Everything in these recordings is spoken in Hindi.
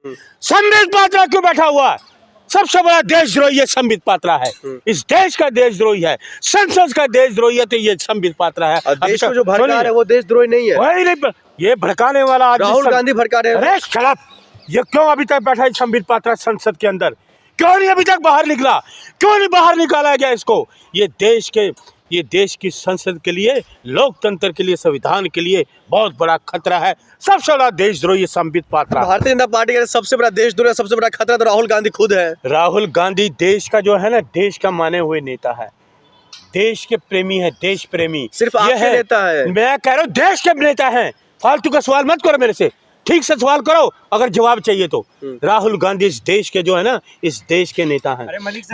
संबित पात्रा क्यों बैठा हुआ है? सबसे बड़ा देशद्रोही ये संबित पात्रा है। इस देश का देशद्रोही है, संसद का देशद्रोही है, तो ये संबित पात्रा है। देश को जो भड़का रहा है वो देशद्रोही नहीं है। वही नहीं, ये भड़काने वाला राहुल गांधी भड़का रहे हैं। अरे शट अप! ये क्यों अभी तक बैठा है संबित पात्रा संसद के अंदर? क्यों नहीं अभी तक बाहर निकला? क्यों नहीं बाहर निकाला गया इसको? ये देश की संसद के लिए, लोकतंत्र के लिए, संविधान के लिए बहुत बड़ा खतरा है। सबसे बड़ा देशद्रोही ये संबित पात्रा। भारतीय जनता पार्टी का सबसे बड़ा देशद्रोही, सबसे बड़ा खतरा तो राहुल गांधी खुद है। राहुल गांधी देश का जो है ना, देश का माने हुए नेता है, देश के प्रेमी है, देश प्रेमी। सिर्फ आपके नेता है? मैं कह रहा हूँ देश के नेता हैं। फालतू का सवाल मत करो मेरे से, ठीक से सवाल करो अगर जवाब चाहिए तो। राहुल गांधी इस देश के जो है ना, इस देश के नेता हैं।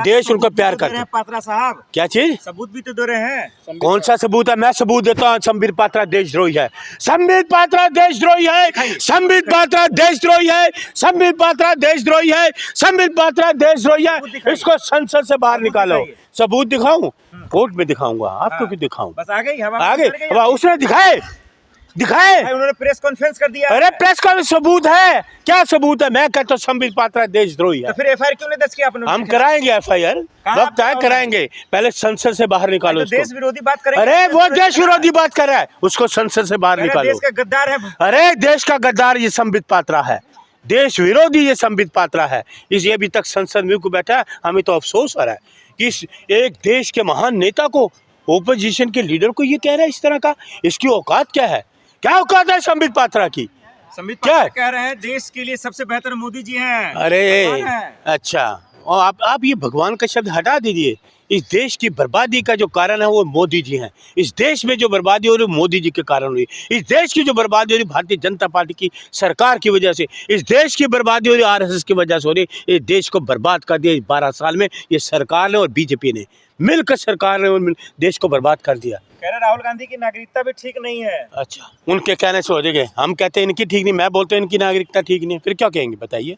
देश उनको प्यार करता है। पात्रा साहब क्या चीज? सबूत भी तो दे रहे हैं। कौन सा सबूत है? मैं सबूत देता हूँ। संबित पात्रा देशद्रोही है, संबित पात्रा देशद्रोही है, संबित पात्रा देशद्रोही है, संबित पात्रा देशद्रोही है, संबित पात्रा देशद्रोही है। इसको संसद से बाहर निकालो। सबूत दिखाऊं? कोर्ट में दिखाऊंगा। आपको क्यों दिखाऊं? बस आ गई उसने दिखाए। उन्होंने प्रेस कॉन्फ्रेंस कर दिया। अरे प्रेस का सबूत है? क्या सबूत है? मैं कहता हूँ संबित पात्रा देशद्रोही है। तो फिर एफआईआर क्यों नहीं दर्ज किया आपने? हम कराएंगे एफआईआर, वक्त आए कराएंगे। पहले संसद से बाहर निकालो उसको। देश विरोधी बात करेंगे। अरे वो देश विरोधी बात कर रहा है, उसको संसद से बाहर निकालो। देश का गद्दार है। अरे देश का गद्दार ये संबित पात्रा है, देश विरोधी ये संबित पात्रा है। ये अभी तक संसद में क्यों बैठा है? हमें तो अफसोस हो रहा है कि इस एक देश के महान नेता को, ओपोजिशन के लीडर को ये कह रहा है इस तरह का। इसकी औकात क्या है? क्या औकात है संबित पात्रा की? संबित पात्रा कह रहे हैं देश के लिए सबसे बेहतर मोदी जी हैं। अरे अच्छा, और आप ये भगवान का शब्द हटा दीजिए। इस देश की बर्बादी का जो कारण है वो मोदी जी हैं। इस देश में जो बर्बादी हो रही है मोदी जी के कारण हुई। इस देश की जो बर्बादी हो रही भारतीय जनता पार्टी की सरकार की वजह से। इस देश की बर्बादी हो रही आरएसएस की वजह से हो रही। इस देश को बर्बाद कर दिया 12 साल में ये सरकार ने और बीजेपी ने मिलकर, सरकार ने देश को बर्बाद कर दिया। कह रहे राहुल गांधी की नागरिकता भी ठीक नहीं है। अच्छा, उनके कहने से हो जाएगा। हम कहते हैं इनकी ठीक नहीं, मैं बोलते हैं इनकी नागरिकता ठीक नहीं है, फिर क्या कहेंगे बताइए?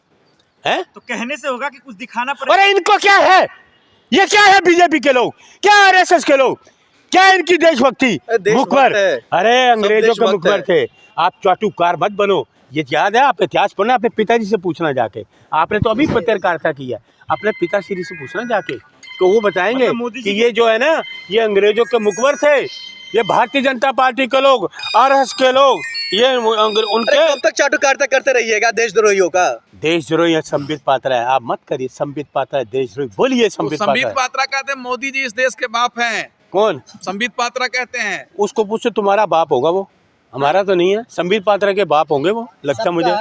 हैं? तो कहने से होगा कि कुछ दिखाना पड़ेगा। अरे इनको क्या है? ये क्या है? बीजेपी के लोग क्या, आरएसएस के लोग क्या? इनकी देशभक्ति मुखबर। अरे अंग्रेजों के मुखबर थे। आप चाटुकार मत बनो। ये याद है? आप इतिहास पढ़ना, अपने पिताजी से पूछना जाके। आपने तो अभी पत्रकारिता की है, अपने पिताश्री से पूछना जाके, तो वो बताएंगे कि ये जो है ना, ये अंग्रेजों के मुखबर थे। ये भारतीय जनता पार्टी के लोग, आरएसएस के लोग, ये उनके। कब तक चाटुकारिता करते रहिएगा देशद्रोहियों का? देशद्रोही है संबित पात्रा है। आप मत करिए संबित पात्रा है देशद्रोही, बोलिए संबित पात्रा कहते हैं मोदी जी इस देश के बाप हैं। कौन? संबित पात्रा कहते हैं। उसको पूछो, तुम्हारा बाप होगा वो, हमारा तो नहीं है। संबित पात्रा के बाप होंगे वो, लगता मुझे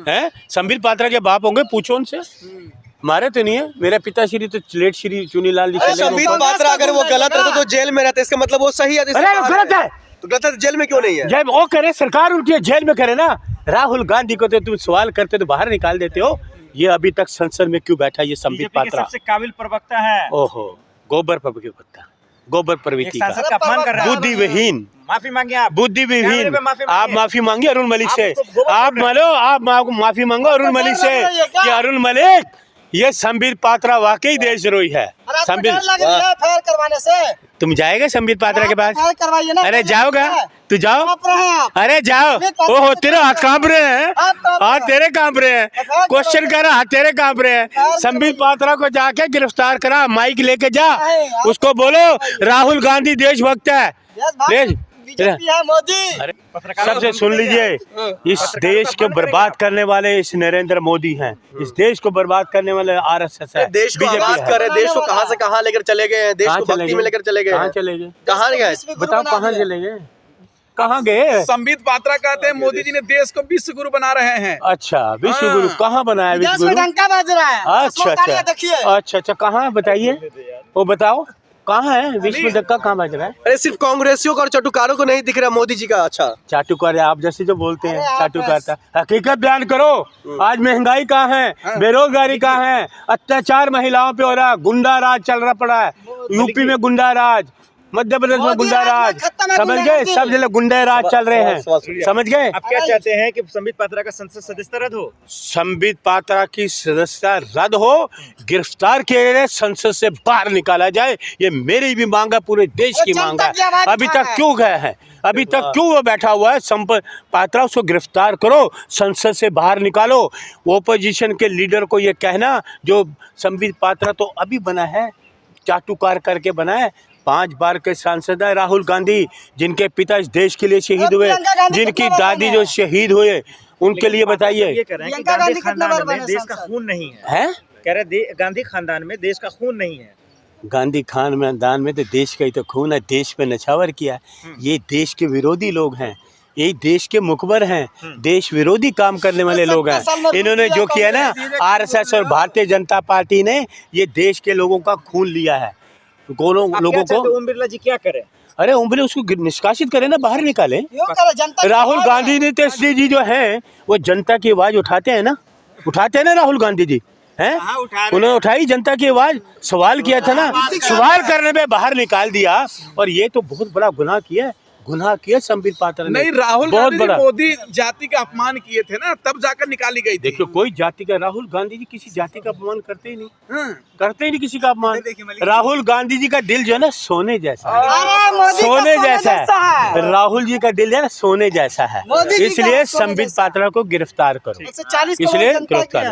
है। संबित पात्रा के बाप होंगे, पूछो उनसे। हमारे तो नहीं है। मेरे पिताश्री तो लेट श्री चुनीलाल जी। संबित पात्रा अगर वो गलत रहते तो जेल में रहते, इसका मतलब वो सही है। अरे गलत है तो गलत है, जेल में क्यों नहीं है? जब वो करे सरकार उनकी जेल में करे ना। राहुल गांधी को तो तुम सवाल करते तो बाहर निकाल देते हो। ये अभी तक संसद में क्यों बैठा? ये संबित पात्रा सबसे काबिल प्रवक्ता है। ओहो, गोबर प्रवक्ता, गोबर प्रवृत्ति का बुद्धि विहीन। माफी मांगिए आप। बुद्धि विहीन। आप माफी मांगिए अरुण मलिक से। आप माफी मांगो अरुण मलिक से कि अरुण मलिक, ये संबित पात्रा वाकई देशद्रोही है। संबित करवाने से तुम जाएगा संबित पात्रा के पास? करवाइए ना। अरे जाओगा तू, जाओ। अरे जाओ। ओहो, तेरे हाथ कांप रहे हैं। हाथ तेरे कांप रहे हैं। क्वेश्चन कर रहा, हाथ तेरे कांप रहे हैं। संबित पात्रा को जाके गिरफ्तार करा, माइक लेके जा, उसको बोलो राहुल गांधी देशभक्त है। मोदी। अरे सबसे सुन लीजिए, इस देश को बर्बाद करने वाले इस नरेंद्र मोदी हैं। इस देश को बर्बाद करने वाले आरएसएस है। देश को आवाज करे, देश को कहां से कहां लेकर चले गए हैं, देश को भक्ति में लेकर चले गए। कहां चले गए? कहां गए? बताओ कहां चले गए? कहां गए? संबित पात्रा कहते हैं मोदी जी ने देश को विश्व गुरु बना रहे हैं। अच्छा, विश्व गुरु कहाँ बनाया? विश्व गुरु डंका बज रहा है। अच्छा, कहाँ बताइए, वो बताओ कहाँ है विश्व धक्का? कहाँ बज रहा है? अरे सिर्फ कांग्रेसियों को और चाटुकारों को नहीं दिख रहा मोदी जी का। अच्छा, चाटुकार आप जैसे जो बोलते हैं चाटुकारता, हकीकत बयान करो। आज महंगाई कहाँ है, बेरोजगारी कहाँ है, अत्याचार महिलाओं पे हो रहा है, गुंडा राज चल रहा पड़ा है यूपी में, गुंडा राज, मध्य प्रदेश में मोदी गुंडा राज राज, में खत्म है समझ गए, गुंडागर्दी। सब जगह गुंडा राज चल रहे हैं, समझ गए। आप क्या चाहते हैं कि संबित पात्रा का संसद सदस्यता रद्द हो? संबित पात्रा की सदस्यता रद्द हो, गिरफ्तार किए गए, संसद से बाहर निकाला जाए, ये मेरी भी मांग है, पूरे देश वो की मांग जनता की आवाज है। अभी उठा तक है। क्यों गए हैं, अभी तक क्यों वो बैठा हुआ है? संबित पात्रा, उसको गिरफ्तार करो, संसद से बाहर निकालो। ओपोजिशन के लीडर को ये कहना, जो संबित पात्रा तो अभी बना है, चाटुकार करके बना है, 5 बार के सांसद है राहुल गांधी, जिनके पिता इस देश के लिए शहीद हुए, प्रियंका गांधी जिनकी कितने बार दादी बने जो हैं? शहीद हुए, उनके लिए बताइए। ये कह रहे हैं कि प्रियंका गांधी गांधी कितने बार खानदान में बने देश का सांसद? खून नहीं है। हैं? कह रहे गांधी खानदान में देश का खून नहीं है। गांधी खानदान में तो देश का ही तो खून है, देश पे नछावर किया। ये देश के विरोधी लोग हैं, ये देश के मुखबर हैं, देश विरोधी काम करने वाले लोग हैं। 70 साल में इन्होंने जो किया ना, आरएसएस और भारतीय जनता पार्टी ने, ये देश के लोगों का खून लिया है। दोनों आप लोगों क्या चाहते हो को, ओम बिरला जी क्या करें? अरे ओम बिरला उसको निष्कासित करें ना, बाहर निकालें। क्यों करे जनता की राहुल आवाज गांधी है। ने तेजस्वी जी जो हैं, वो जनता की आवाज उठाते हैं ना, उठाते हैं ना राहुल गांधी जी, हैं? हाँ, उठा रहे हैं। उन्होंने उठाई जनता की आवाज, सवाल किया था ना, सवाल करने में बाहर निकाल दिया। और ये तो बहुत बड़ा गुनाह किया संबित पात्रा ने। नहीं, राहुल बहुत गांधी जी बड़ा। मोदी जाति का अपमान किए थे ना, तब जाकर निकाली गई थी। देखियो, कोई जाति का, राहुल गांधी जी किसी जाति का अपमान करते ही नहीं, हाँ। करते ही नहीं किसी का अपमान। देखिए मलिक, राहुल गांधी जी का दिल जो है ना, सोने जैसा है, अरे मोदी का सोने जैसा है। है। राहुल जी का दिल जो है ना, सोने जैसा है। मोदी जी का इसलिए सोने संबित जैसा। पात्रा को गिरफ्तार करो, 140 करोड़ इसलिए जनता की गिरफ्तार है। करो।